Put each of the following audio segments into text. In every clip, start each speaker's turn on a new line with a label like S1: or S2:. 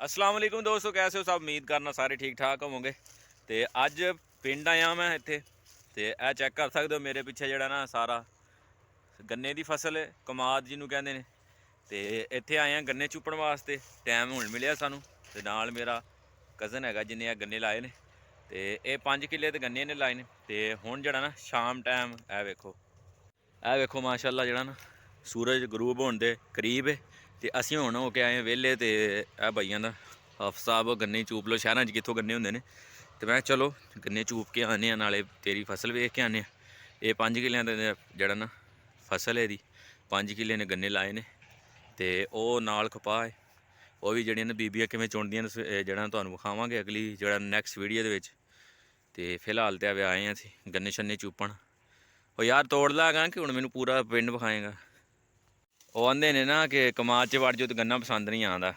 S1: अस्सलाम वालेकुम दोस्तों, कैसे हो सब। उम्मीद करना सारे ठीक ठाक होवोगे। तो अज पिंड आया मैं इत्थे ते यह चैक कर सकते हो मेरे पिछे जड़ा ना सारा गन्ने की फसल है, कमाद जिन्हों कहते हैं। तो इत्थे आए हैं गन्ने चुपण वास्ते। टाइम हुण मिलिया सानू ते नाल मेरा कज़न है जिन्हें गन्ने लाए ने। तो ये 5 किले ते गन्ने ने लाए ने। तो हुण जड़ा ना शाम टाइम ए वेखो माशाअल्लाह जड़ा ना सूरज गरूब होने दे करीब है। तो असीं हुण हो के आए वेले। तो यह भाइयों का हफ साहब गन्ने चूप लो, शहरों कितों गन्ने होंदे ने। तो मैं चलो गन्ने चूप के आने नाले तेरी फसल वेख के आने। ये 5 किलियां दा जड़ा ना फसल है, 5 किले ने गन्ने लाए ने। तो वह नाल कपाह है, वह भी जड़ियां बीबियां किवें चुनदियां ने जड़ा तुहानूं विखावांगे अगली जड़ा नैक्सट वीडियो दे विच। ते फिलहाल तो आए हैं असीं गन्ने शन्ने चूपण। ओ यार तोड़ लागा कि हुण मैनूं पूरा पिंड विखाएगा। वो आंदे ने ना कि कमाद च वड़ जाओ तो गन्ना पसंद नहीं आता।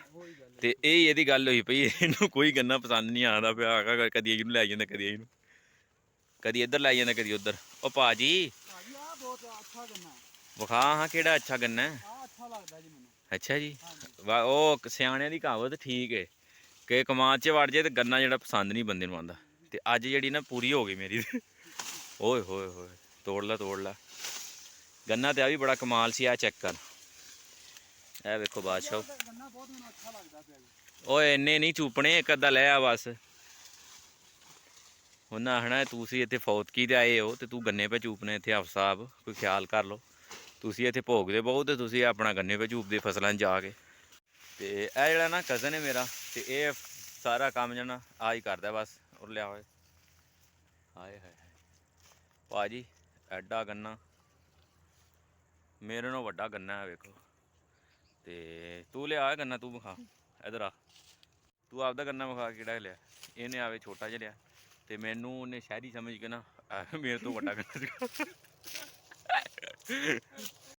S1: तो यही गल हुई पई, इनू कोई गन्ना पसंद नहीं आता पिया। कदी इनू लै जांदा, कदी इनू, कदी इधर लै जांदा, कदी उधर। ओ भाजी विखा हाँ केड़ा अच्छा गन्ना है। अच्छा जी, वो सियाणियां दी कहावत ठीक है कि कमाद च वड़ जाए तो गन्ना जेह्ड़ा पसंद नहीं बंदे नूं आंदा। ते अज्ज जेह्ड़ी ना पूरी हो गई मेरी। ओए होए होए, तोड़ ला गन्ना। तो भी बड़ा कमाल सी। आ चेक कर, ए वेखो बादशाह। ओए इन्ने नहीं चूपने, एक अद्धा लै आ बस। उन्हें आखना तुसी इत्थे फौतकी ते आए हो तो तू गन्ने पे चूपने। इत्थे हफ साहब कोई ख्याल कर लो, तुसी इत्थे भोगदे बहु तो तुसी अपना गन्ने पे चूपदे फसलां जाके। ते यह जेह्ड़ा ना कज़न है मेरा, ते एह् सारा कम्म जना आ ही करदा बस। और लिया होए हाय हाय भाजी, एड्डा गन्ना मेरे नाल वड्डा गन्ना है वेखो। ते तू लिया गन्ना, तू विखा इधर आ। तू आपदा गन्ना विखा केड़ा लिया। इन्हें आवे छोटा जिहा लिया ते मैनू उन्हें शहरी समझ के ना मेरे तो वड्डा गन्ना